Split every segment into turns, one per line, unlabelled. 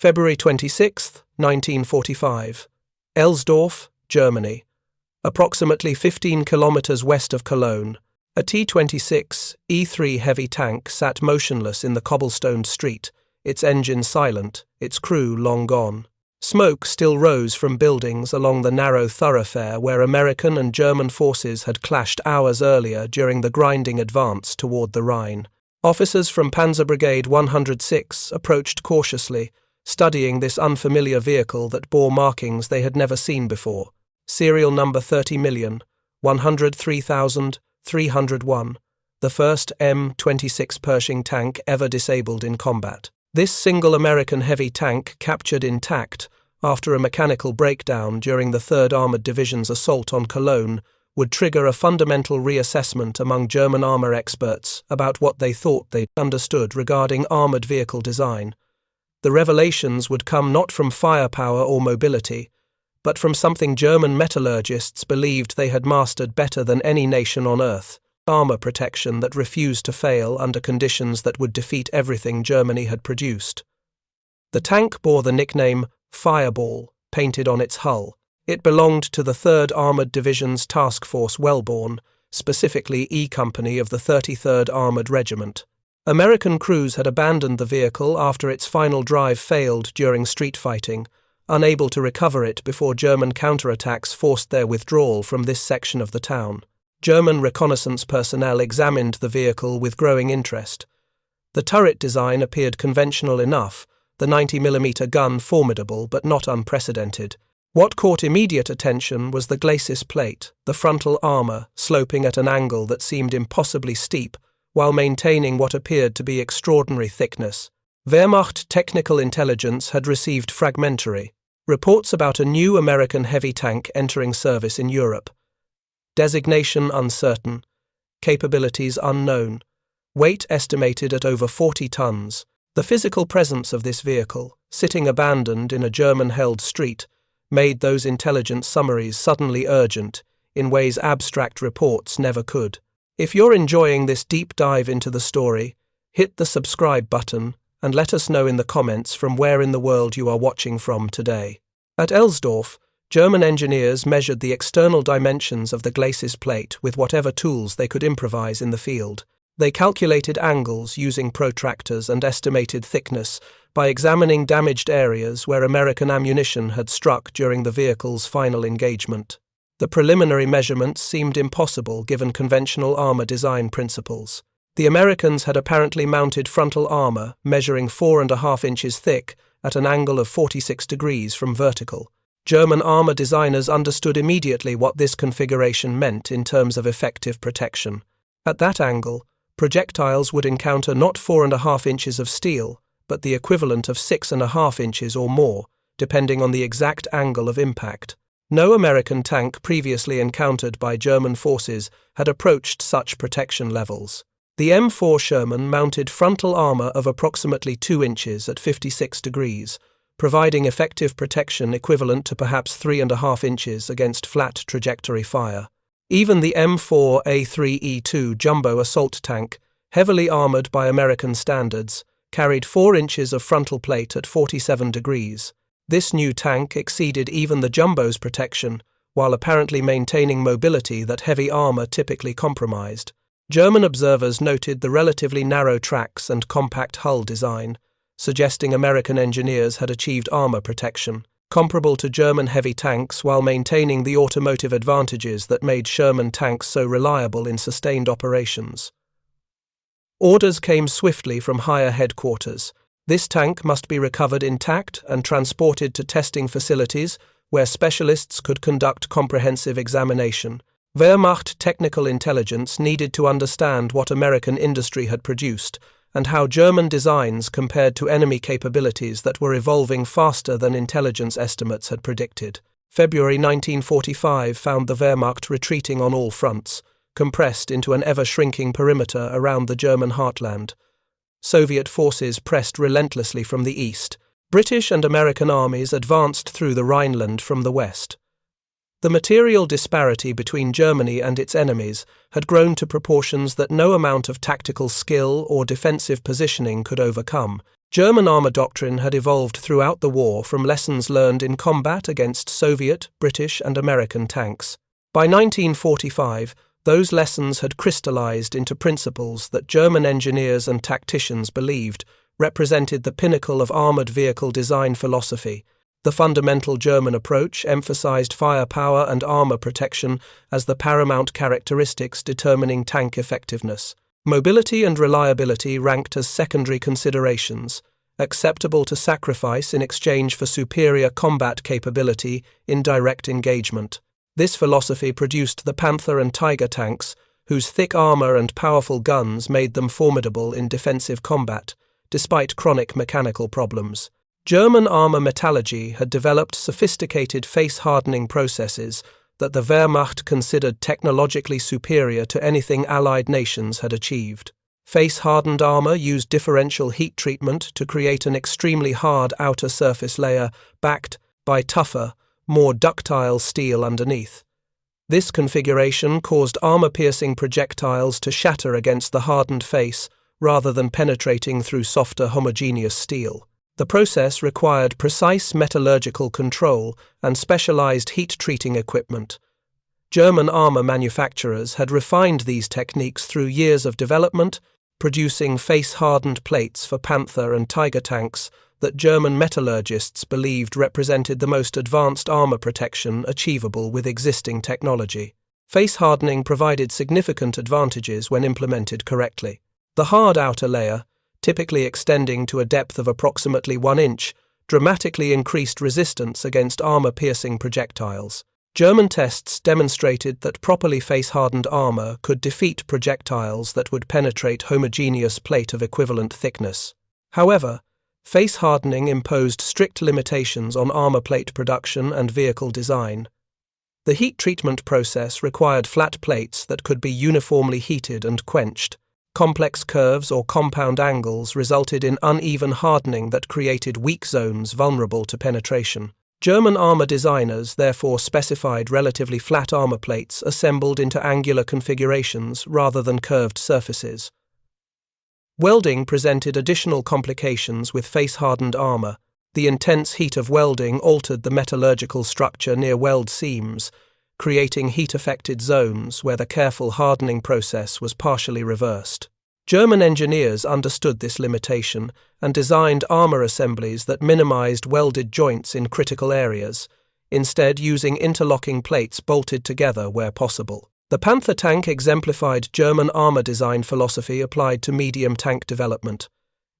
February 26, 1945. Elsdorf, Germany. Approximately 15 kilometers west of Cologne, a T-26 E3 heavy tank sat motionless in the cobblestoned street, its engine silent, its crew long gone. Smoke still rose from buildings along the narrow thoroughfare where American and German forces had clashed hours earlier during the grinding advance toward the Rhine. Officers from Panzer Brigade 106 approached cautiously, studying this unfamiliar vehicle that bore markings they had never seen before. Serial number 30,103,301, the first M26 Pershing tank ever disabled in combat. This single American heavy tank captured intact after a mechanical breakdown during the 3rd Armored Division's assault on Cologne would trigger a fundamental reassessment among German armor experts about what they thought they understood regarding armored vehicle design. The revelations would come not from firepower or mobility, but from something German metallurgists believed they had mastered better than any nation on earth: armor protection that refused to fail under conditions that would defeat everything Germany had produced. The tank bore the nickname Fireball painted on its hull. It belonged to the 3rd Armored Division's Task Force Wellborn, specifically E Company of the 33rd Armored Regiment. American crews had abandoned the vehicle after its final drive failed during street fighting, unable to recover it before German counterattacks forced their withdrawal from this section of the town. German reconnaissance personnel examined the vehicle with growing interest. The turret design appeared conventional enough, the 90mm gun formidable but not unprecedented. What caught immediate attention was the glacis plate, the frontal armor sloping at an angle that seemed impossibly steep, while maintaining what appeared to be extraordinary thickness. Wehrmacht technical intelligence had received fragmentary reports about a new American heavy tank entering service in Europe. Designation uncertain, capabilities unknown, weight estimated at over 40 tons. The physical presence of this vehicle, sitting abandoned in a German-held street, made those intelligence summaries suddenly urgent, in ways abstract reports never could. If you're enjoying this deep dive into the story, hit the subscribe button and let us know in the comments from where in the world you are watching from today. At Elsdorf, German engineers measured the external dimensions of the glacis plate with whatever tools they could improvise in the field. They calculated angles using protractors and estimated thickness by examining damaged areas where American ammunition had struck during the vehicle's final engagement. The preliminary measurements seemed impossible given conventional armor design principles. The Americans had apparently mounted frontal armor measuring 4.5 inches thick at an angle of 46 degrees from vertical. German armor designers understood immediately what this configuration meant in terms of effective protection. At that angle, projectiles would encounter not 4.5 inches of steel, but the equivalent of 6.5 inches or more, depending on the exact angle of impact. No American tank previously encountered by German forces had approached such protection levels. The M4 Sherman mounted frontal armor of approximately 2 inches at 56 degrees, providing effective protection equivalent to perhaps 3.5 inches against flat trajectory fire. Even the M4 A3E2 jumbo assault tank, heavily armored by American standards, carried 4 inches of frontal plate at 47 degrees. This new tank exceeded even the jumbo's protection, while apparently maintaining mobility that heavy armor typically compromised. German observers noted the relatively narrow tracks and compact hull design, suggesting American engineers had achieved armor protection comparable to German heavy tanks while maintaining the automotive advantages that made Sherman tanks so reliable in sustained operations. Orders came swiftly from higher headquarters. This tank must be recovered intact and transported to testing facilities where specialists could conduct comprehensive examination. Wehrmacht technical intelligence needed to understand what American industry had produced and how German designs compared to enemy capabilities that were evolving faster than intelligence estimates had predicted. February 1945 found the Wehrmacht retreating on all fronts, compressed into an ever-shrinking perimeter around the German heartland. Soviet forces pressed relentlessly from the east. British and American armies advanced through the Rhineland from the west. The material disparity between Germany and its enemies had grown to proportions that no amount of tactical skill or defensive positioning could overcome. German armor doctrine had evolved throughout the war from lessons learned in combat against Soviet, British, and American tanks. By 1945, those lessons had crystallized into principles that German engineers and tacticians believed represented the pinnacle of armored vehicle design philosophy. The fundamental German approach emphasized firepower and armor protection as the paramount characteristics determining tank effectiveness. Mobility and reliability ranked as secondary considerations, acceptable to sacrifice in exchange for superior combat capability in direct engagement. This philosophy produced the Panther and Tiger tanks, whose thick armor and powerful guns made them formidable in defensive combat, despite chronic mechanical problems. German armor metallurgy had developed sophisticated face-hardening processes that the Wehrmacht considered technologically superior to anything Allied nations had achieved. Face-hardened armor used differential heat treatment to create an extremely hard outer surface layer backed by tougher, more ductile steel underneath. This configuration caused armor-piercing projectiles to shatter against the hardened face rather than penetrating through softer homogeneous steel. The process required precise metallurgical control and specialized heat-treating equipment. German armor manufacturers had refined these techniques through years of development, producing face-hardened plates for Panther and Tiger tanks that German metallurgists believed represented the most advanced armor protection achievable with existing technology. Face hardening provided significant advantages when implemented correctly. The hard outer layer, typically extending to a depth of approximately 1 inch, dramatically increased resistance against armor-piercing projectiles. German tests demonstrated that properly face-hardened armor could defeat projectiles that would penetrate homogeneous plate of equivalent thickness. However, face hardening imposed strict limitations on armor plate production and vehicle design. The heat treatment process required flat plates that could be uniformly heated and quenched. Complex curves or compound angles resulted in uneven hardening that created weak zones vulnerable to penetration. German armor designers therefore specified relatively flat armor plates assembled into angular configurations rather than curved surfaces. Welding presented additional complications with face-hardened armor. The intense heat of welding altered the metallurgical structure near weld seams, creating heat-affected zones where the careful hardening process was partially reversed. German engineers understood this limitation and designed armor assemblies that minimized welded joints in critical areas, instead using interlocking plates bolted together where possible. The Panther tank exemplified German armor design philosophy applied to medium tank development.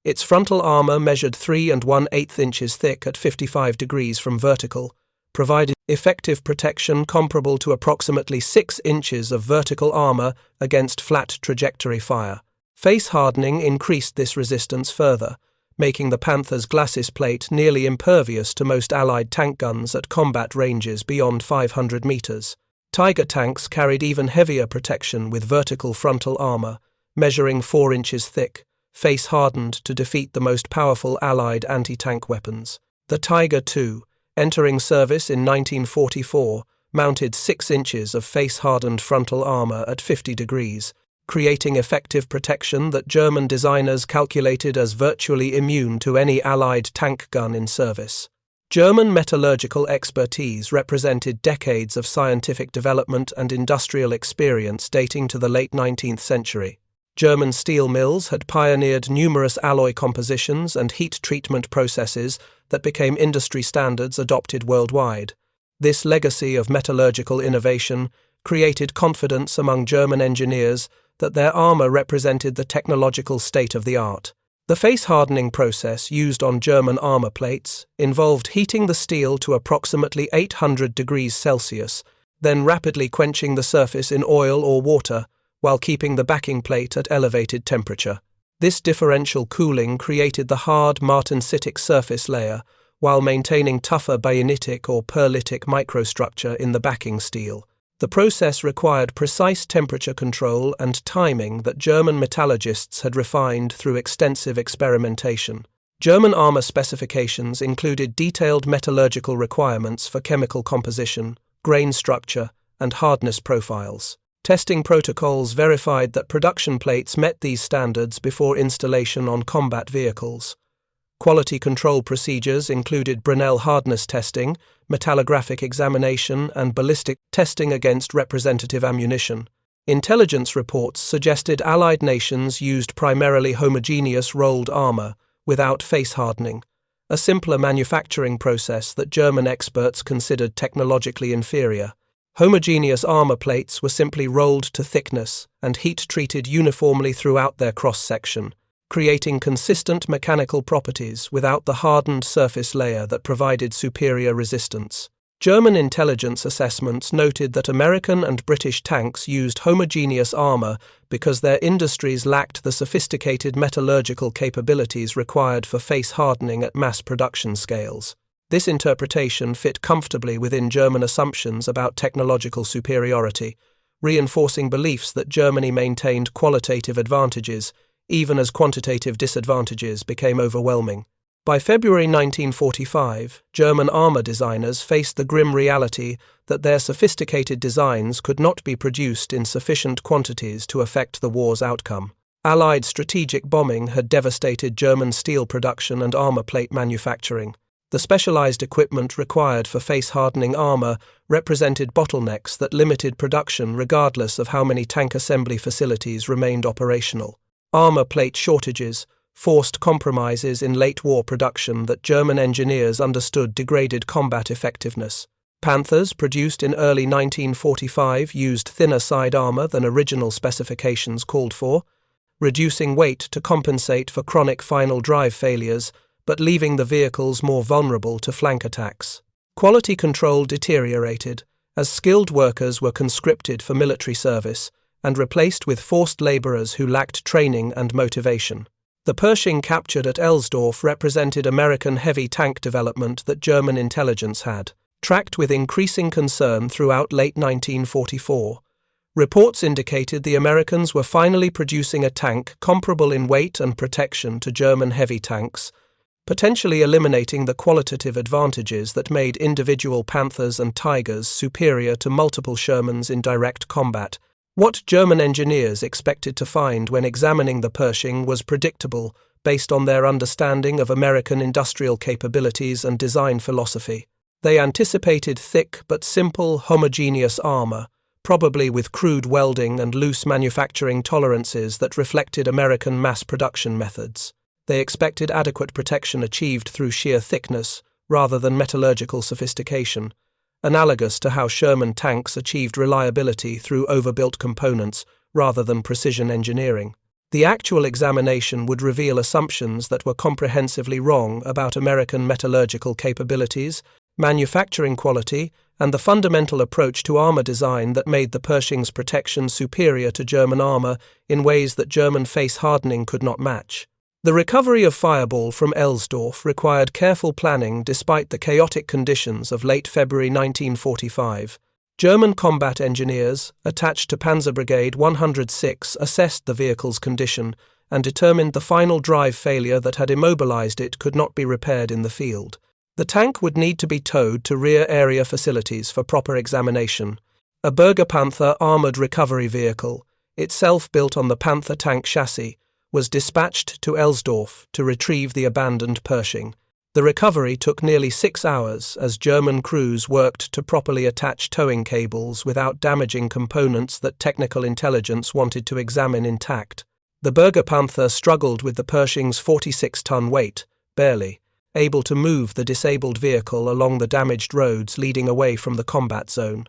Its frontal armor measured 3 1/8 inches thick at 55 degrees from vertical, provided effective protection comparable to approximately 6 inches of vertical armor against flat trajectory fire. Face hardening increased this resistance further, making the Panther's glacis plate nearly impervious to most Allied tank guns at combat ranges beyond 500 meters. Tiger tanks carried even heavier protection with vertical frontal armor, measuring 4 inches thick, face hardened to defeat the most powerful Allied anti-tank weapons. The Tiger II, entering service in 1944, mounted 6 inches of face-hardened frontal armor at 50 degrees, creating effective protection that German designers calculated as virtually immune to any Allied tank gun in service. German metallurgical expertise represented decades of scientific development and industrial experience dating to the late 19th century. German steel mills had pioneered numerous alloy compositions and heat treatment processes that became industry standards adopted worldwide. This legacy of metallurgical innovation created confidence among German engineers that their armor represented the technological state of the art. The face hardening process used on German armor plates involved heating the steel to approximately 800 degrees Celsius, then rapidly quenching the surface in oil or water while keeping the backing plate at elevated temperature. This differential cooling created the hard martensitic surface layer while maintaining tougher bayonitic or pearlitic microstructure in the backing steel. The process required precise temperature control and timing that German metallurgists had refined through extensive experimentation. German armor specifications included detailed metallurgical requirements for chemical composition, grain structure, and hardness profiles. Testing protocols verified that production plates met these standards before installation on combat vehicles. Quality control procedures included Brunel hardness testing, metallographic examination, and ballistic testing against representative ammunition. Intelligence reports suggested Allied nations used primarily homogeneous rolled armor, without face hardening, a simpler manufacturing process that German experts considered technologically inferior. Homogeneous armor plates were simply rolled to thickness and heat-treated uniformly throughout their cross-section, creating consistent mechanical properties without the hardened surface layer that provided superior resistance. German intelligence assessments noted that American and British tanks used homogeneous armor because their industries lacked the sophisticated metallurgical capabilities required for face hardening at mass production scales. This interpretation fit comfortably within German assumptions about technological superiority, reinforcing beliefs that Germany maintained qualitative advantages, even as quantitative disadvantages became overwhelming. By February 1945, German armor designers faced the grim reality that their sophisticated designs could not be produced in sufficient quantities to affect the war's outcome. Allied strategic bombing had devastated German steel production and armor plate manufacturing. The specialized equipment required for face-hardening armor represented bottlenecks that limited production regardless of how many tank assembly facilities remained operational. Armor plate shortages, forced compromises in late-war production that German engineers understood degraded combat effectiveness. Panthers produced in early 1945 used thinner side armor than original specifications called for, reducing weight to compensate for chronic final drive failures, but leaving the vehicles more vulnerable to flank attacks. Quality control deteriorated, as skilled workers were conscripted for military service and replaced with forced laborers who lacked training and motivation. The Pershing captured at Elsdorf represented American heavy tank development that German intelligence had tracked with increasing concern throughout late 1944. Reports indicated the Americans were finally producing a tank comparable in weight and protection to German heavy tanks, potentially eliminating the qualitative advantages that made individual Panthers and Tigers superior to multiple Shermans in direct combat. What German engineers expected to find when examining the Pershing was predictable, based on their understanding of American industrial capabilities and design philosophy. They anticipated thick but simple, homogeneous armor, probably with crude welding and loose manufacturing tolerances that reflected American mass production methods. They expected adequate protection achieved through sheer thickness, rather than metallurgical sophistication, analogous to how Sherman tanks achieved reliability through overbuilt components rather than precision engineering. The actual examination would reveal assumptions that were comprehensively wrong about American metallurgical capabilities, manufacturing quality, and the fundamental approach to armor design that made the Pershing's protection superior to German armor in ways that German face hardening could not match. The recovery of Fireball from Elsdorf required careful planning despite the chaotic conditions of late February 1945. German combat engineers, attached to Panzer Brigade 106, assessed the vehicle's condition and determined the final drive failure that had immobilized it could not be repaired in the field. The tank would need to be towed to rear area facilities for proper examination. A Berger Panther armored recovery vehicle, itself built on the Panther tank chassis, was dispatched to Elsdorf to retrieve the abandoned Pershing. The recovery took nearly 6 hours as German crews worked to properly attach towing cables without damaging components that technical intelligence wanted to examine intact. The Berger Panther struggled with the Pershing's 46-ton weight, barely able to move the disabled vehicle along the damaged roads leading away from the combat zone.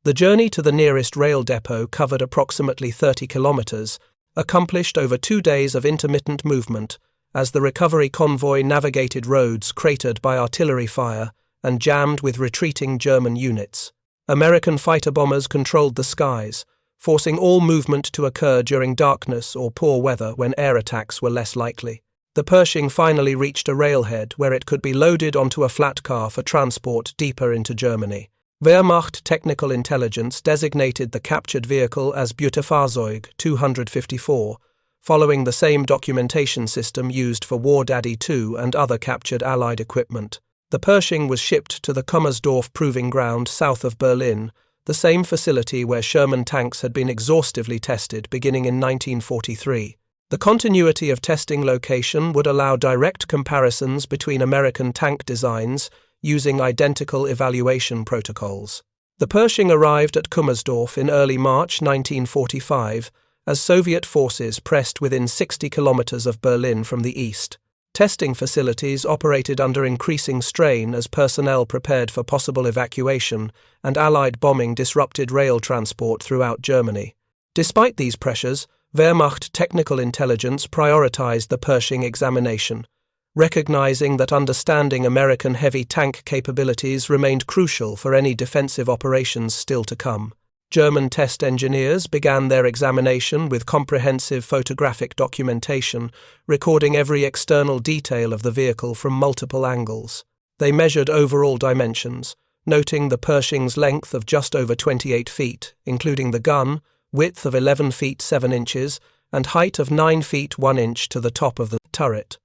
The journey to the nearest rail depot covered approximately 30 kilometers, accomplished over 2 days of intermittent movement, as the recovery convoy navigated roads cratered by artillery fire and jammed with retreating German units. American fighter bombers controlled the skies, forcing all movement to occur during darkness or poor weather when air attacks were less likely. The Pershing finally reached a railhead where it could be loaded onto a flat car for transport deeper into Germany. Wehrmacht technical intelligence designated the captured vehicle as Beutefahrzeug 254, following the same documentation system used for War Daddy II and other captured Allied equipment. The Pershing was shipped to the Kummersdorf Proving Ground south of Berlin, the same facility where Sherman tanks had been exhaustively tested beginning in 1943. The continuity of testing location would allow direct comparisons between American tank designs using identical evaluation protocols. The Pershing arrived at Kummersdorf in early March 1945 as Soviet forces pressed within 60 kilometers of Berlin from the east. Testing facilities operated under increasing strain as personnel prepared for possible evacuation, and Allied bombing disrupted rail transport throughout Germany. Despite these pressures, Wehrmacht technical intelligence prioritized the Pershing examination, recognizing that understanding American heavy tank capabilities remained crucial for any defensive operations still to come. German test engineers began their examination with comprehensive photographic documentation, recording every external detail of the vehicle from multiple angles. They measured overall dimensions, noting the Pershing's length of just over 28 feet, including the gun, width of 11 feet 7 inches, and height of 9 feet 1 inch to the top of the turret.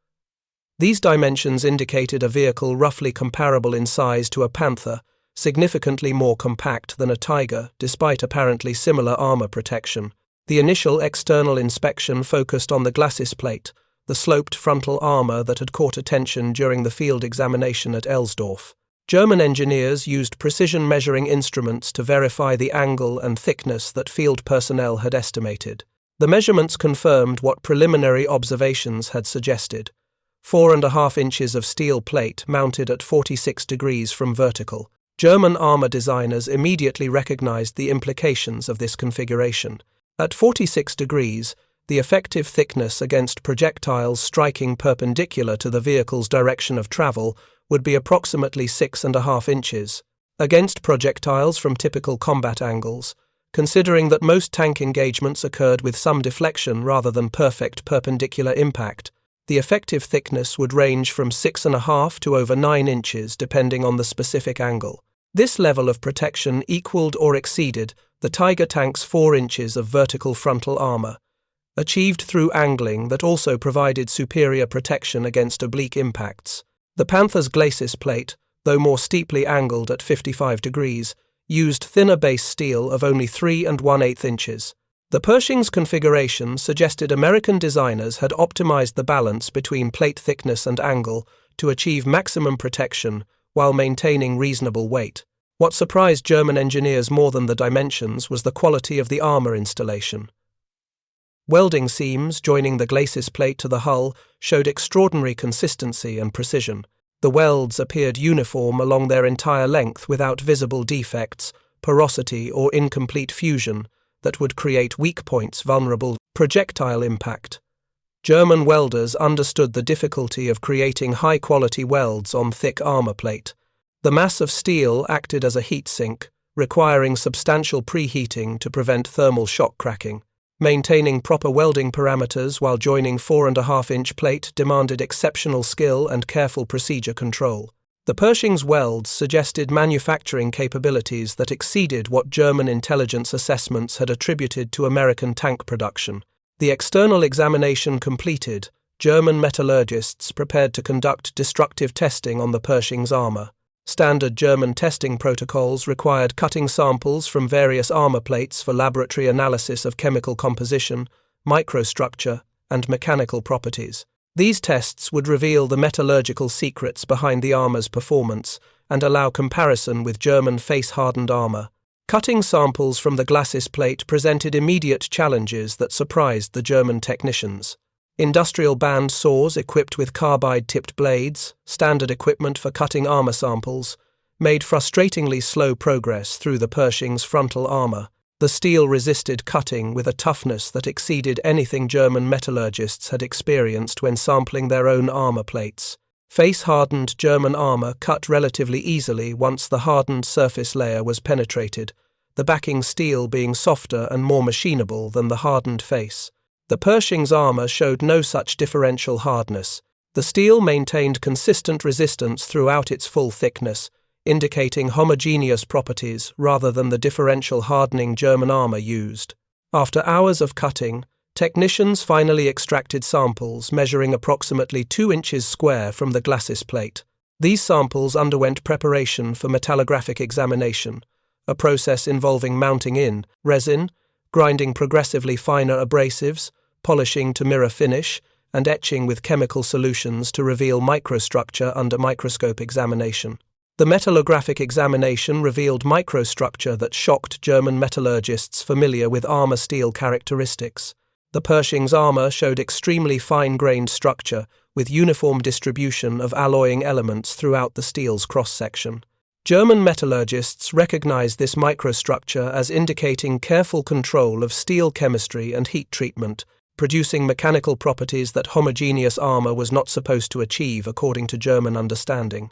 These dimensions indicated a vehicle roughly comparable in size to a Panther, significantly more compact than a Tiger, despite apparently similar armor protection. The initial external inspection focused on the glacis plate, the sloped frontal armor that had caught attention during the field examination at Elsdorf. German engineers used precision measuring instruments to verify the angle and thickness that field personnel had estimated. The measurements confirmed what preliminary observations had suggested: 4.5 inches of steel plate mounted at 46 degrees from vertical. German armor designers immediately recognized the implications of this configuration. At 46 degrees, the effective thickness against projectiles striking perpendicular to the vehicle's direction of travel would be approximately 6.5 inches. Against projectiles from typical combat angles, considering that most tank engagements occurred with some deflection rather than perfect perpendicular impact, the effective thickness would range from 6.5 to over 9 inches depending on the specific angle. This level of protection equaled or exceeded the Tiger tank's 4 inches of vertical frontal armor, achieved through angling that also provided superior protection against oblique impacts. The Panther's glacis plate, though more steeply angled at 55 degrees, used thinner base steel of only 3 1/8 inches. The Pershing's configuration suggested American designers had optimized the balance between plate thickness and angle to achieve maximum protection while maintaining reasonable weight. What surprised German engineers more than the dimensions was the quality of the armor installation. Welding seams joining the glacis plate to the hull showed extraordinary consistency and precision. The welds appeared uniform along their entire length without visible defects, porosity, or incomplete fusion that would create weak points vulnerable to projectile impact. German welders understood the difficulty of creating high-quality welds on thick armor plate. The mass of steel acted as a heat sink, requiring substantial preheating to prevent thermal shock cracking. Maintaining proper welding parameters while joining 4.5-inch plate demanded exceptional skill and careful procedure control. The Pershing's welds suggested manufacturing capabilities that exceeded what German intelligence assessments had attributed to American tank production. The external examination completed, German metallurgists prepared to conduct destructive testing on the Pershing's armor. Standard German testing protocols required cutting samples from various armor plates for laboratory analysis of chemical composition, microstructure, and mechanical properties. These tests would reveal the metallurgical secrets behind the armor's performance and allow comparison with German face-hardened armor. Cutting samples from the glacis plate presented immediate challenges that surprised the German technicians. Industrial band saws equipped with carbide-tipped blades, standard equipment for cutting armor samples, made frustratingly slow progress through the Pershing's frontal armor. The steel resisted cutting with a toughness that exceeded anything German metallurgists had experienced when sampling their own armor plates. Face-hardened German armor cut relatively easily once the hardened surface layer was penetrated, the backing steel being softer and more machinable than the hardened face. The Pershing's armor showed no such differential hardness. The steel maintained consistent resistance throughout its full thickness, indicating homogeneous properties rather than the differential hardening German armor used. After hours of cutting, technicians finally extracted samples measuring approximately 2 inches square from the glacis plate. These samples underwent preparation for metallographic examination, a process involving mounting in resin, grinding progressively finer abrasives, polishing to mirror finish, and etching with chemical solutions to reveal microstructure under microscope examination. The metallographic examination revealed microstructure that shocked German metallurgists familiar with armor steel characteristics. The Pershing's armor showed extremely fine-grained structure, with uniform distribution of alloying elements throughout the steel's cross-section. German metallurgists recognized this microstructure as indicating careful control of steel chemistry and heat treatment, producing mechanical properties that homogeneous armor was not supposed to achieve according to German understanding.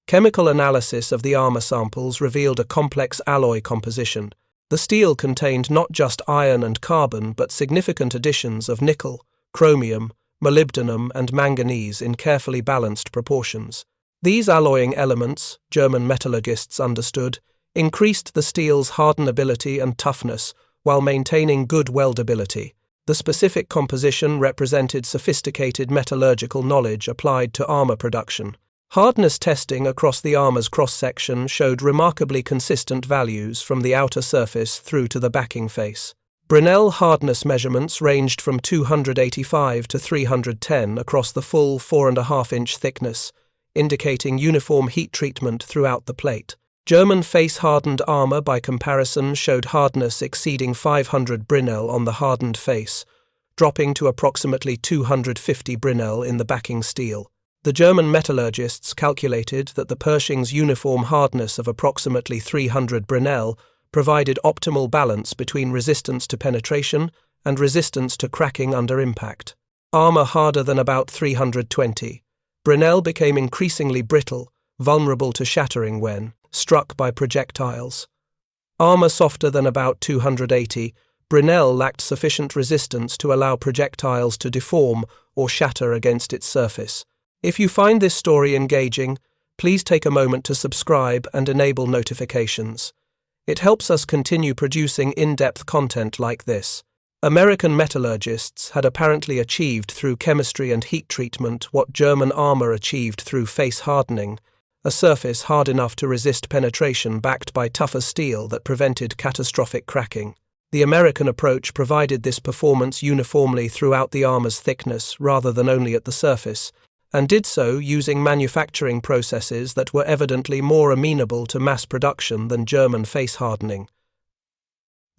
Chemical analysis of the armor samples revealed a complex alloy composition. The steel contained not just iron and carbon but significant additions of nickel, chromium, molybdenum and manganese in carefully balanced proportions. These alloying elements, German metallurgists understood, increased the steel's hardenability and toughness while maintaining good weldability. The specific composition represented sophisticated metallurgical knowledge applied to armor production. Hardness testing across the armor's cross-section showed remarkably consistent values from the outer surface through to the backing face. Brinell hardness measurements ranged from 285 to 310 across the full 4.5-inch thickness, indicating uniform heat treatment throughout the plate. German face-hardened armor, by comparison, showed hardness exceeding 500 Brinell on the hardened face, dropping to approximately 250 Brinell in the backing steel. The German metallurgists calculated that the Pershing's uniform hardness of approximately 300 Brinell provided optimal balance between resistance to penetration and resistance to cracking under impact. Armor harder than about 320. Brinell became increasingly brittle, vulnerable to shattering when struck by projectiles. Armor softer than about 280. Brinell lacked sufficient resistance to allow projectiles to deform or shatter against its surface. If you find this story engaging, please take a moment to subscribe and enable notifications. It helps us continue producing in-depth content like this. American metallurgists had apparently achieved through chemistry and heat treatment what German armor achieved through face hardening, a surface hard enough to resist penetration backed by tougher steel that prevented catastrophic cracking. The American approach provided this performance uniformly throughout the armor's thickness rather than only at the surface, and did so using manufacturing processes that were evidently more amenable to mass production than German face hardening.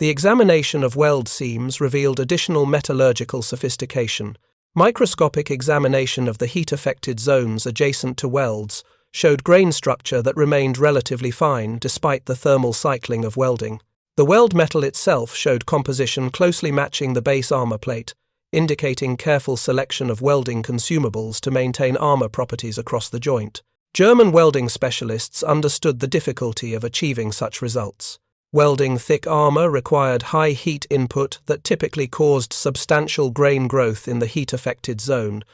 The examination of weld seams revealed additional metallurgical sophistication. Microscopic examination of the heat-affected zones adjacent to welds showed grain structure that remained relatively fine despite the thermal cycling of welding. The weld metal itself showed composition closely matching the base armor plate, indicating careful selection of welding consumables to maintain armor properties across the joint. German welding specialists understood the difficulty of achieving such results. Welding thick armor required high heat input that typically caused substantial grain growth in the heat-affected zone,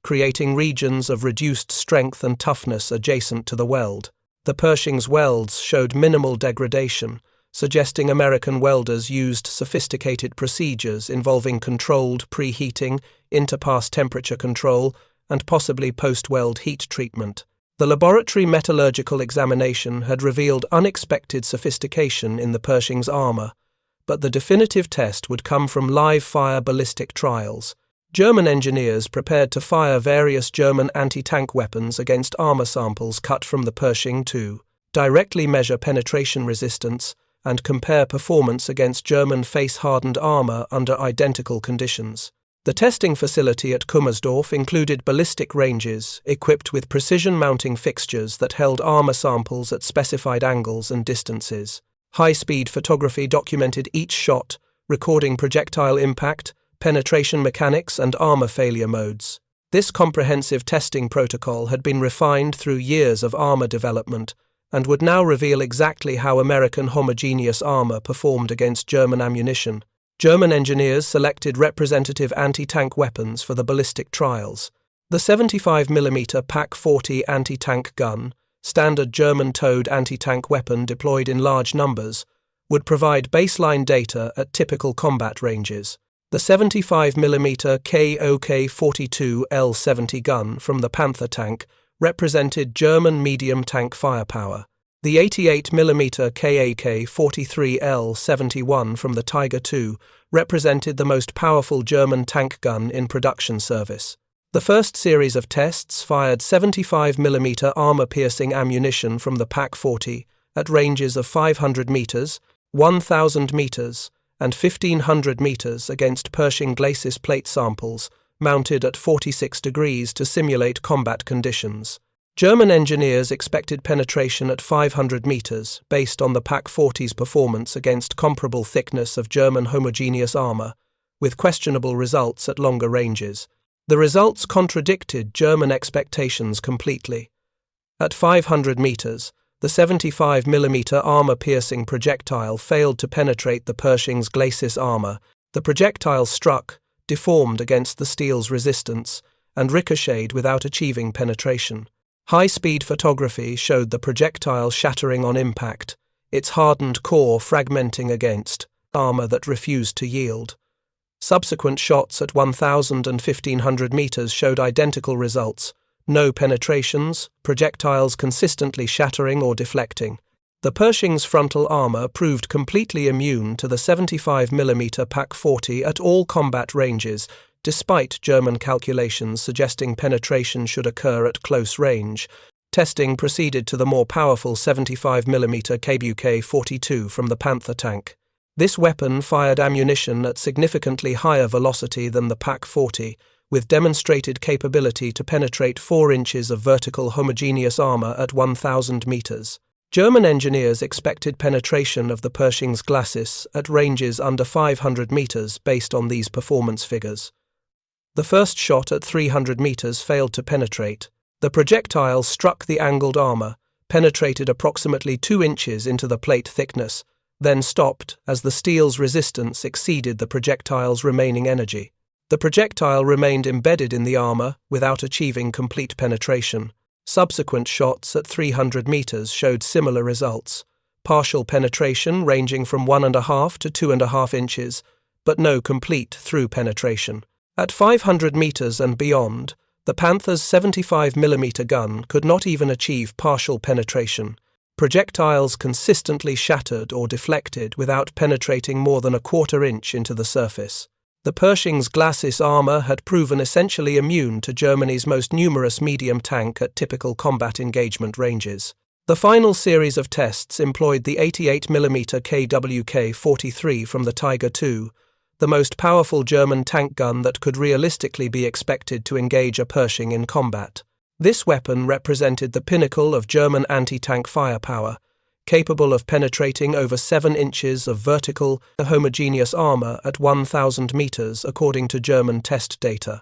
creating regions of reduced strength and toughness adjacent to the weld. The Pershing's welds showed minimal degradation, suggesting American welders used sophisticated procedures involving controlled preheating, interpass temperature control, and possibly post-weld heat treatment. The laboratory metallurgical examination had revealed unexpected sophistication in the Pershing's armor, but the definitive test would come from live-fire ballistic trials. German engineers prepared to fire various German anti-tank weapons against armor samples cut from the Pershing to directly measure penetration resistance and compare performance against German face-hardened armor under identical conditions. The testing facility at Kummersdorf included ballistic ranges equipped with precision-mounting fixtures that held armor samples at specified angles and distances. High-speed photography documented each shot, recording projectile impact, penetration mechanics, and armor failure modes. This comprehensive testing protocol had been refined through years of armor development and would now reveal exactly how American homogeneous armor performed against German ammunition. German engineers selected representative anti-tank weapons for the ballistic trials. The 75mm PaK-40 anti-tank gun, standard German towed anti-tank weapon deployed in large numbers, would provide baseline data at typical combat ranges. The 75mm KOK-42 L-70 gun from the Panther tank represented German medium tank firepower. The 88mm KAK-43L-71 from the Tiger II represented the most powerful German tank gun in production service. The first series of tests fired 75mm armor-piercing ammunition from the Pak-40 at ranges of 500 meters, 1,000 meters, and 1,500 meters against Pershing glacis plate samples mounted at 46 degrees to simulate combat conditions. German engineers expected penetration at 500 meters based on the Pak-40's performance against comparable thickness of German homogeneous armor, with questionable results at longer ranges. The results contradicted German expectations completely. At 500 meters, the 75mm armor-piercing projectile failed to penetrate the Pershing's glacis armor. The projectile struck, deformed against the steel's resistance, and ricocheted without achieving penetration. High-speed photography showed the projectile shattering on impact, its hardened core fragmenting against armor that refused to yield. Subsequent shots at 1,000 and 1,500 meters showed identical results: no penetrations, projectiles consistently shattering or deflecting. The Pershing's frontal armor proved completely immune to the 75mm Pak-40 at all combat ranges, despite German calculations suggesting penetration should occur at close range. Testing proceeded to the more powerful 75mm KBUK-42 from the Panther tank. This weapon fired ammunition at significantly higher velocity than the Pak-40, with demonstrated capability to penetrate 4 inches of vertical homogeneous armor at 1,000 meters. German engineers expected penetration of the Pershing's glacis at ranges under 500 meters based on these performance figures. The first shot at 300 meters failed to penetrate. The projectile struck the angled armor, penetrated approximately 2 inches into the plate thickness, then stopped as the steel's resistance exceeded the projectile's remaining energy. The projectile remained embedded in the armor without achieving complete penetration. Subsequent shots at 300 meters showed similar results: partial penetration ranging from 1.5 to 2.5 inches, but no complete through penetration. At 500 meters and beyond, the Panther's 75mm gun could not even achieve partial penetration. Projectiles consistently shattered or deflected without penetrating more than 1/4 inch into the surface. The Pershing's glacis armor had proven essentially immune to Germany's most numerous medium tank at typical combat engagement ranges. The final series of tests employed the 88mm KWK-43 from the Tiger II, the most powerful German tank gun that could realistically be expected to engage a Pershing in combat. This weapon represented the pinnacle of German anti-tank firepower, capable of penetrating over 7 inches of vertical, homogeneous armor at 1,000 meters according to German test data.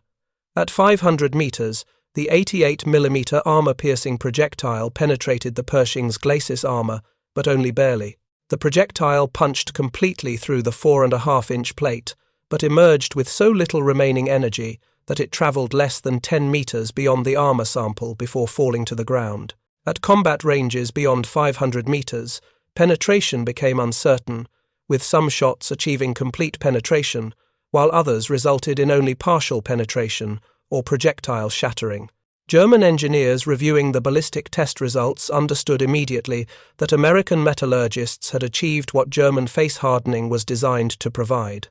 At 500 meters, the 88mm armor-piercing projectile penetrated the Pershing's glacis armor, but only barely. The projectile punched completely through the 4.5-inch plate, but emerged with so little remaining energy that it traveled less than 10 meters beyond the armor sample before falling to the ground. At combat ranges beyond 500 meters, penetration became uncertain, with some shots achieving complete penetration, while others resulted in only partial penetration or projectile shattering. German engineers reviewing the ballistic test results understood immediately that American metallurgists had achieved what German face hardening was designed to provide: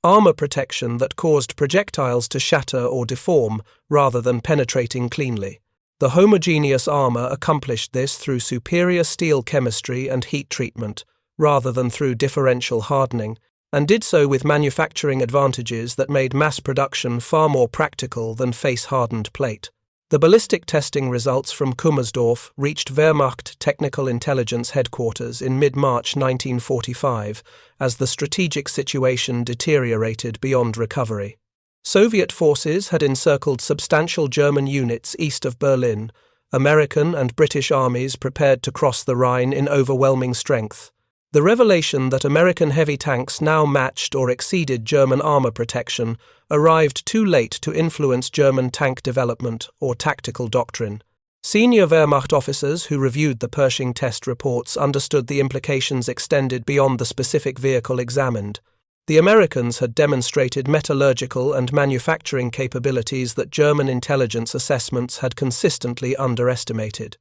armor protection that caused projectiles to shatter or deform rather than penetrating cleanly. The homogeneous armor accomplished this through superior steel chemistry and heat treatment, rather than through differential hardening, and did so with manufacturing advantages that made mass production far more practical than face-hardened plate. The ballistic testing results from Kummersdorf reached Wehrmacht Technical Intelligence Headquarters in mid-March 1945 as the strategic situation deteriorated beyond recovery. Soviet forces had encircled substantial German units east of Berlin. American and British armies prepared to cross the Rhine in overwhelming strength. The revelation that American heavy tanks now matched or exceeded German armor protection arrived too late to influence German tank development or tactical doctrine. Senior Wehrmacht officers who reviewed the Pershing test reports understood the implications extended beyond the specific vehicle examined. The Americans had demonstrated metallurgical and manufacturing capabilities that German intelligence assessments had consistently underestimated.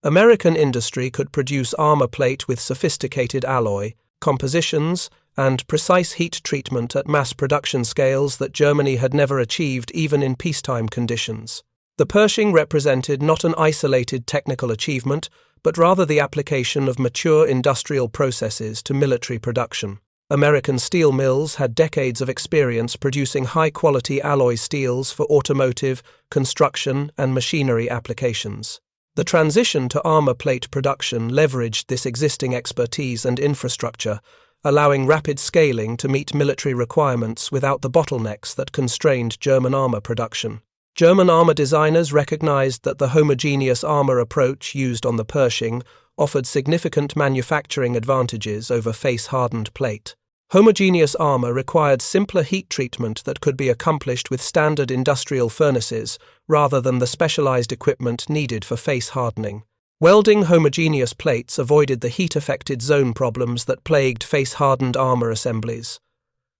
American industry could produce armor plate with sophisticated alloy, compositions, and precise heat treatment at mass production scales that Germany had never achieved even in peacetime conditions. The Pershing represented not an isolated technical achievement, but rather the application of mature industrial processes to military production. American steel mills had decades of experience producing high-quality alloy steels for automotive, construction, and machinery applications. The transition to armor plate production leveraged this existing expertise and infrastructure, allowing rapid scaling to meet military requirements without the bottlenecks that constrained German armor production. German armor designers recognized that the homogeneous armor approach used on the Pershing offered significant manufacturing advantages over face-hardened plate. Homogeneous armor required simpler heat treatment that could be accomplished with standard industrial furnaces rather than the specialized equipment needed for face hardening. Welding homogeneous plates avoided the heat-affected zone problems that plagued face-hardened armor assemblies.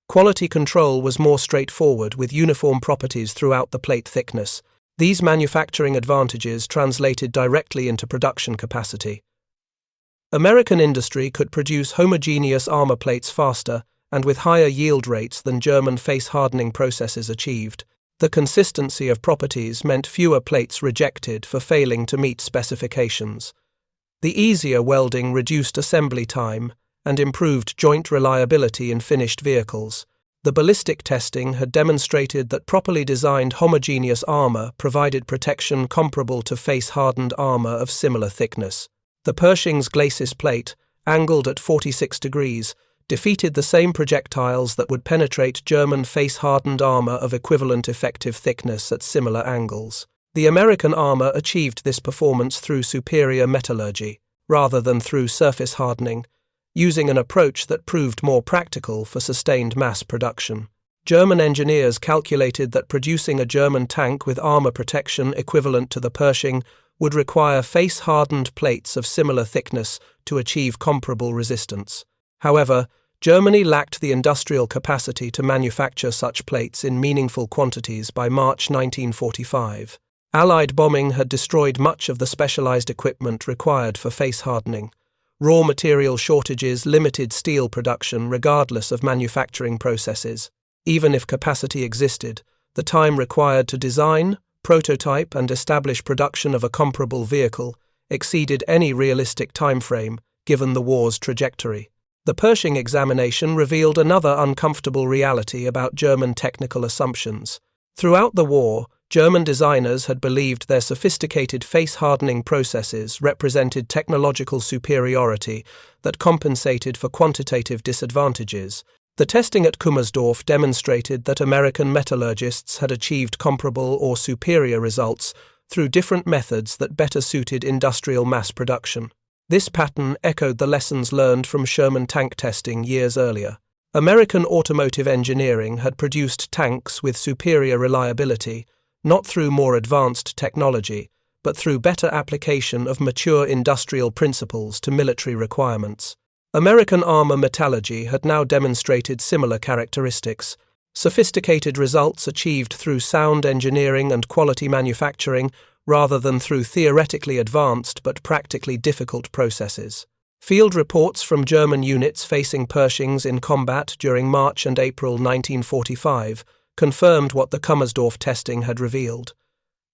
Quality control was more straightforward with uniform properties throughout the plate thickness. These manufacturing advantages translated directly into production capacity. American industry could produce homogeneous armor plates faster and with higher yield rates than German face-hardening processes achieved. The consistency of properties meant fewer plates rejected for failing to meet specifications. The easier welding reduced assembly time and improved joint reliability in finished vehicles. The ballistic testing had demonstrated that properly designed homogeneous armor provided protection comparable to face-hardened armor of similar thickness. The Pershing's glacis plate, angled at 46 degrees, defeated the same projectiles that would penetrate German face-hardened armor of equivalent effective thickness at similar angles. The American armor achieved this performance through superior metallurgy, rather than through surface hardening, using an approach that proved more practical for sustained mass production. German engineers calculated that producing a German tank with armor protection equivalent to the Pershing would require face-hardened plates of similar thickness to achieve comparable resistance. However, Germany lacked the industrial capacity to manufacture such plates in meaningful quantities by March 1945. Allied bombing had destroyed much of the specialized equipment required for face hardening. Raw material shortages limited steel production regardless of manufacturing processes. Even if capacity existed, the time required to design, prototype, and establish production of a comparable vehicle exceeded any realistic timeframe given the war's trajectory. The Pershing examination revealed another uncomfortable reality about German technical assumptions. Throughout the war, German designers had believed their sophisticated face-hardening processes represented technological superiority that compensated for quantitative disadvantages. The testing at Kummersdorf demonstrated that American metallurgists had achieved comparable or superior results through different methods that better suited industrial mass production. This pattern echoed the lessons learned from Sherman tank testing years earlier. American automotive engineering had produced tanks with superior reliability, not through more advanced technology, but through better application of mature industrial principles to military requirements. American armor metallurgy had now demonstrated similar characteristics. Sophisticated results achieved through sound engineering and quality manufacturing rather than through theoretically advanced but practically difficult processes. Field reports from German units facing Pershings in combat during March and April 1945 confirmed what the Kummersdorf testing had revealed.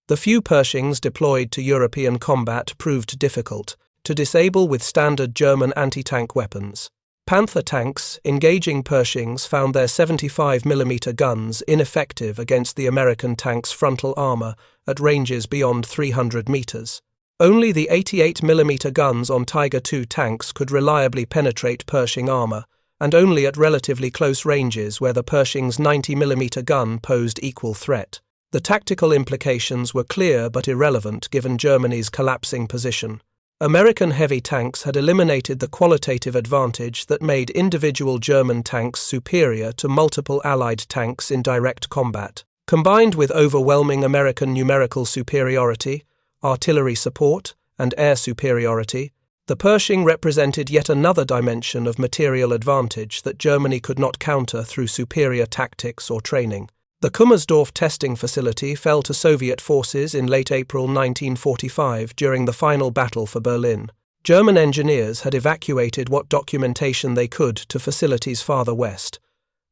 The few Pershings deployed to European combat proved difficult to disable with standard German anti-tank weapons. Panther tanks engaging Pershings found their 75mm guns ineffective against the American tank's frontal armor at ranges beyond 300 meters. Only the 88mm guns on Tiger II tanks could reliably penetrate Pershing armor, and only at relatively close ranges where the Pershing's 90mm gun posed equal threat. The tactical implications were clear but irrelevant given Germany's collapsing position. American heavy tanks had eliminated the qualitative advantage that made individual German tanks superior to multiple Allied tanks in direct combat. Combined with overwhelming American numerical superiority, artillery support, and air superiority, the Pershing represented yet another dimension of material advantage that Germany could not counter through superior tactics or training. The Kummersdorf testing facility fell to Soviet forces in late April 1945 during the final battle for Berlin. German engineers had evacuated what documentation they could to facilities farther west,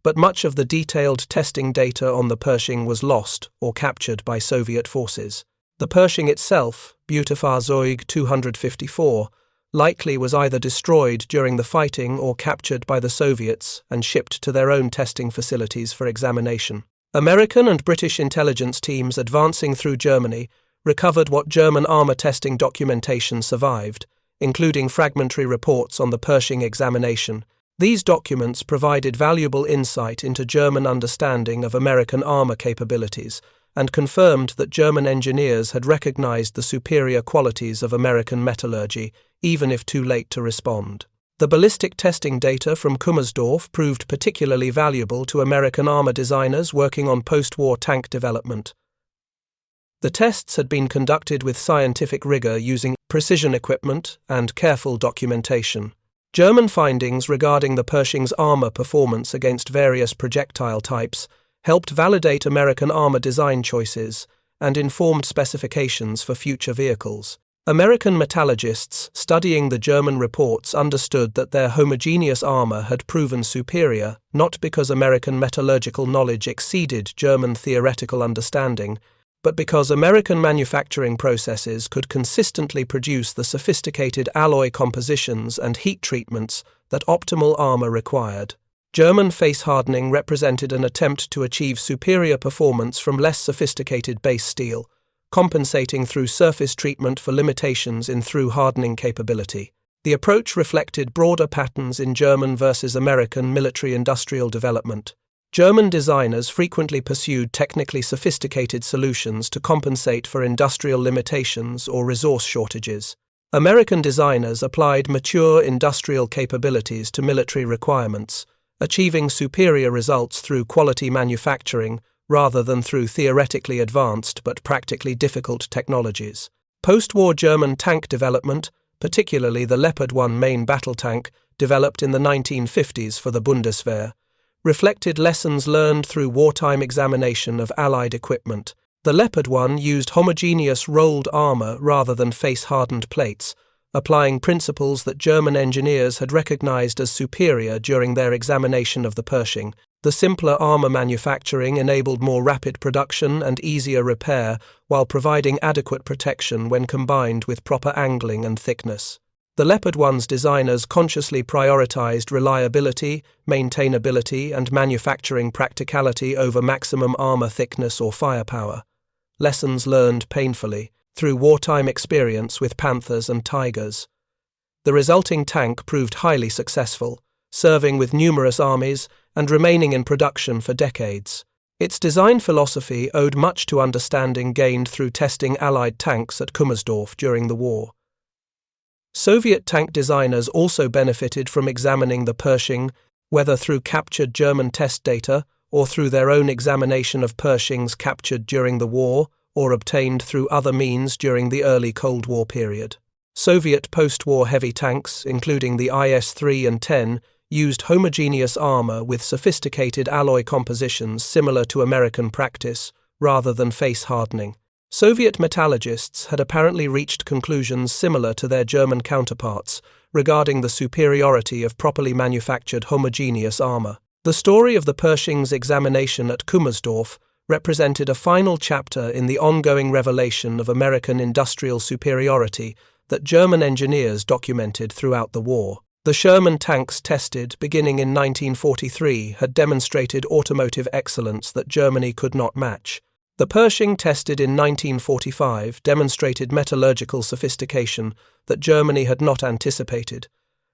but much of the detailed testing data on the Pershing was lost or captured by Soviet forces. The Pershing itself, Butterfahrzeug 254, likely was either destroyed during the fighting or captured by the Soviets and shipped to their own testing facilities for examination. American and British intelligence teams advancing through Germany recovered what German armor testing documentation survived, including fragmentary reports on the Pershing examination. These documents provided valuable insight into German understanding of American armor capabilities and confirmed that German engineers had recognized the superior qualities of American metallurgy, even if too late to respond. The ballistic testing data from Kummersdorf proved particularly valuable to American armor designers working on post-war tank development. The tests had been conducted with scientific rigor using precision equipment and careful documentation. German findings regarding the Pershing's armor performance against various projectile types helped validate American armor design choices and informed specifications for future vehicles. American metallurgists studying the German reports understood that their homogeneous armor had proven superior, not because American metallurgical knowledge exceeded German theoretical understanding, but because American manufacturing processes could consistently produce the sophisticated alloy compositions and heat treatments that optimal armor required. German face hardening represented an attempt to achieve superior performance from less sophisticated base steel, compensating through surface treatment for limitations in through hardening capability. The approach reflected broader patterns in German versus American military-industrial development. German designers frequently pursued technically sophisticated solutions to compensate for industrial limitations or resource shortages. American designers applied mature industrial capabilities to military requirements, achieving superior results through quality manufacturing rather than through theoretically advanced but practically difficult technologies. Post-war German tank development, particularly the Leopard 1 main battle tank developed in the 1950s for the Bundeswehr, reflected lessons learned through wartime examination of Allied equipment. The Leopard 1 used homogeneous rolled armor rather than face-hardened plates, applying principles that German engineers had recognized as superior during their examination of the Pershing. The simpler armor manufacturing enabled more rapid production and easier repair while providing adequate protection when combined with proper angling and thickness. The Leopard 1's designers consciously prioritized reliability, maintainability, and manufacturing practicality over maximum armor thickness or firepower. Lessons learned painfully through wartime experience with Panthers and Tigers. The resulting tank proved highly successful, serving with numerous armies and remaining in production for decades. Its design philosophy owed much to understanding gained through testing Allied tanks at Kummersdorf during the war. Soviet tank designers also benefited from examining the Pershing, whether through captured German test data or through their own examination of Pershings captured during the war or obtained through other means during the early Cold War period. Soviet post-war heavy tanks, including the IS-3 and 10, used homogeneous armor with sophisticated alloy compositions similar to American practice, rather than face hardening. Soviet metallurgists had apparently reached conclusions similar to their German counterparts regarding the superiority of properly manufactured homogeneous armor. The story of the Pershing's examination at Kummersdorf represented a final chapter in the ongoing revelation of American industrial superiority that German engineers documented throughout the war. The Sherman tanks tested beginning in 1943 had demonstrated automotive excellence that Germany could not match. The Pershing tested in 1945 demonstrated metallurgical sophistication that Germany had not anticipated,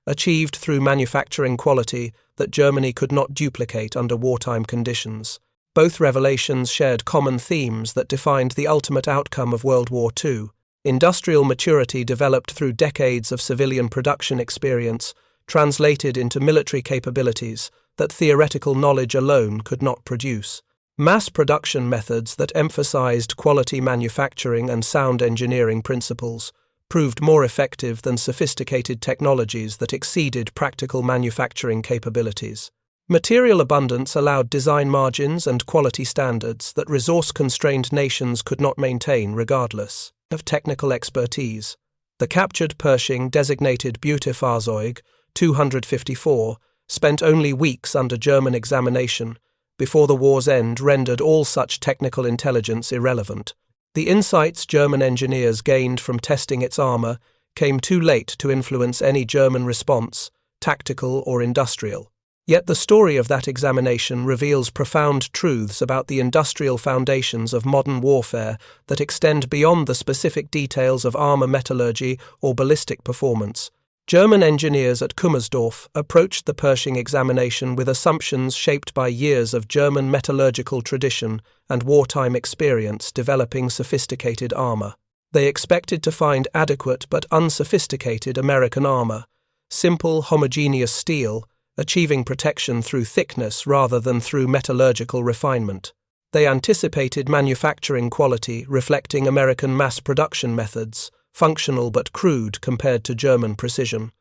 achieved through manufacturing quality that Germany could not duplicate under wartime conditions. Both revelations shared common themes that defined the ultimate outcome of World War II. Industrial maturity developed through decades of civilian production experience translated into military capabilities that theoretical knowledge alone could not produce. Mass production methods that emphasized quality manufacturing and sound engineering principles proved more effective than sophisticated technologies that exceeded practical manufacturing capabilities. Material abundance allowed design margins and quality standards that resource-constrained nations could not maintain regardless of technical expertise. The captured Pershing, designated Beutefahrzeug 254, spent only weeks under German examination before the war's end rendered all such technical intelligence irrelevant. The insights German engineers gained from testing its armor came too late to influence any German response, tactical or industrial. Yet the story of that examination reveals profound truths about the industrial foundations of modern warfare that extend beyond the specific details of armor metallurgy or ballistic performance. German engineers at Kummersdorf approached the Pershing examination with assumptions shaped by years of German metallurgical tradition and wartime experience developing sophisticated armor. They expected to find adequate but unsophisticated American armor, simple, homogeneous steel, achieving protection through thickness rather than through metallurgical refinement. They anticipated manufacturing quality reflecting American mass production methods, functional but crude compared to German precision.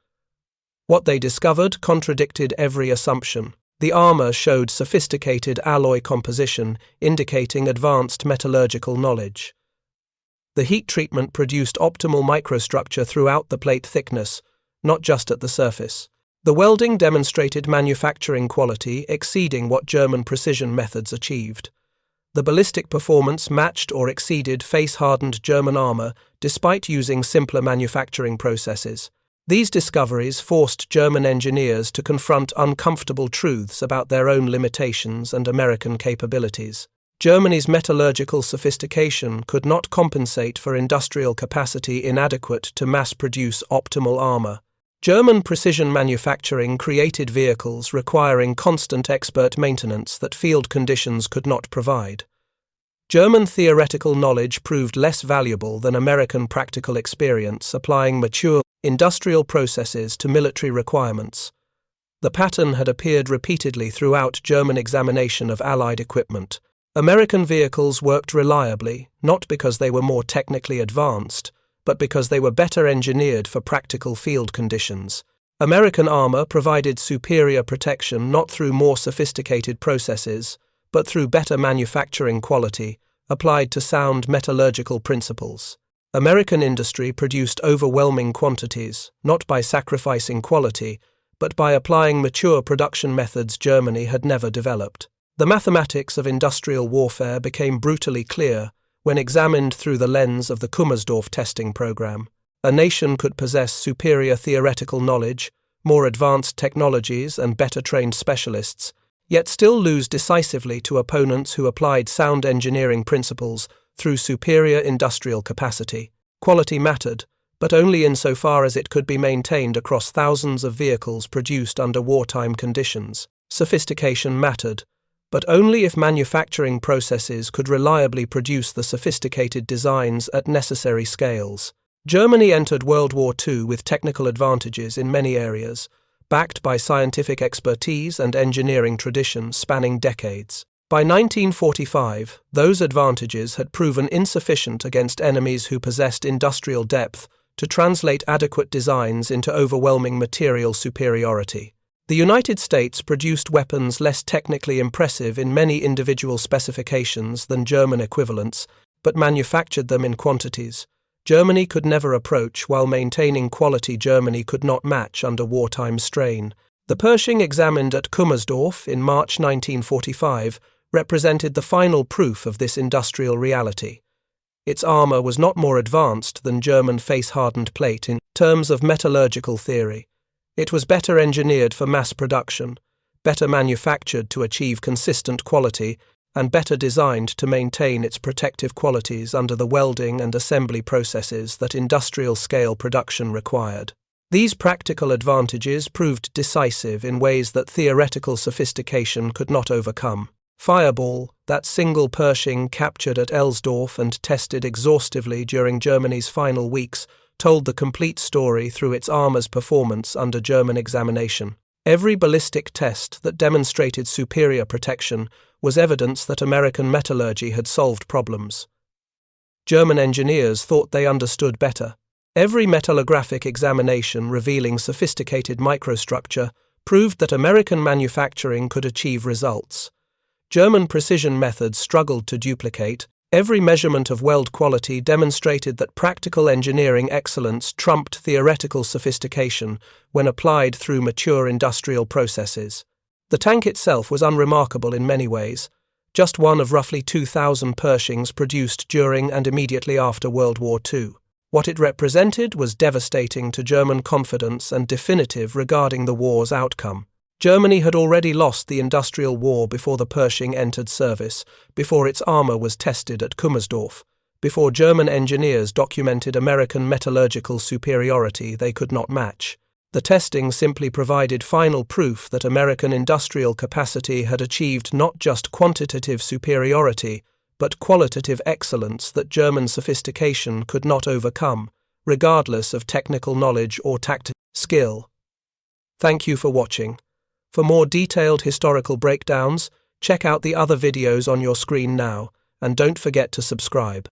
What they discovered contradicted every assumption. The armor showed sophisticated alloy composition, indicating advanced metallurgical knowledge. The heat treatment produced optimal microstructure throughout the plate thickness, not just at the surface. The welding demonstrated manufacturing quality exceeding what German precision methods achieved. The ballistic performance matched or exceeded face-hardened German armor despite using simpler manufacturing processes. These discoveries forced German engineers to confront uncomfortable truths about their own limitations and American capabilities. Germany's metallurgical sophistication could not compensate for industrial capacity inadequate to mass-produce optimal armor. German precision manufacturing created vehicles requiring constant expert maintenance that field conditions could not provide. German theoretical knowledge proved less valuable than American practical experience applying mature industrial processes to military requirements. The pattern had appeared repeatedly throughout German examination of Allied equipment. American vehicles worked reliably, not because they were more technically advanced, but because they were better engineered for practical field conditions. American armor provided superior protection not through more sophisticated processes, but through better manufacturing quality, applied to sound metallurgical principles. American industry produced overwhelming quantities, not by sacrificing quality, but by applying mature production methods Germany had never developed. The mathematics of industrial warfare became brutally clear when examined through the lens of the Kummersdorf testing program. A nation could possess superior theoretical knowledge, more advanced technologies and better trained specialists, yet still lose decisively to opponents who applied sound engineering principles through superior industrial capacity. Quality mattered, but only insofar as it could be maintained across thousands of vehicles produced under wartime conditions. Sophistication mattered, but only if manufacturing processes could reliably produce the sophisticated designs at necessary scales. Germany entered World War II with technical advantages in many areas, backed by scientific expertise and engineering tradition spanning decades. By 1945, those advantages had proven insufficient against enemies who possessed industrial depth to translate adequate designs into overwhelming material superiority. The United States produced weapons less technically impressive in many individual specifications than German equivalents, but manufactured them in quantities Germany could never approach while maintaining quality Germany could not match under wartime strain. The Pershing examined at Kummersdorf in March 1945 represented the final proof of this industrial reality. Its armor was not more advanced than German face-hardened plate in terms of metallurgical theory. It was better engineered for mass production, better manufactured to achieve consistent quality, and better designed to maintain its protective qualities under the welding and assembly processes that industrial-scale production required. These practical advantages proved decisive in ways that theoretical sophistication could not overcome. Fireball, that single Pershing captured at Elsdorf and tested exhaustively during Germany's final weeks, told the complete story through its armor's performance under German examination. Every ballistic test that demonstrated superior protection was evidence that American metallurgy had solved problems. German engineers thought they understood better. Every metallographic examination revealing sophisticated microstructure proved that American manufacturing could achieve results German precision methods struggled to duplicate. Every measurement of weld quality demonstrated that practical engineering excellence trumped theoretical sophistication when applied through mature industrial processes. The tank itself was unremarkable in many ways, just one of roughly 2,000 Pershings produced during and immediately after World War II. What it represented was devastating to German confidence and definitive regarding the war's outcome. Germany had already lost the industrial war before the Pershing entered service, before its armor was tested at Kummersdorf, before German engineers documented American metallurgical superiority they could not match. The testing simply provided final proof that American industrial capacity had achieved not just quantitative superiority, but qualitative excellence that German sophistication could not overcome, regardless of technical knowledge or tactical skill. Thank you for watching. For more detailed historical breakdowns, check out the other videos on your screen now, and don't forget to subscribe.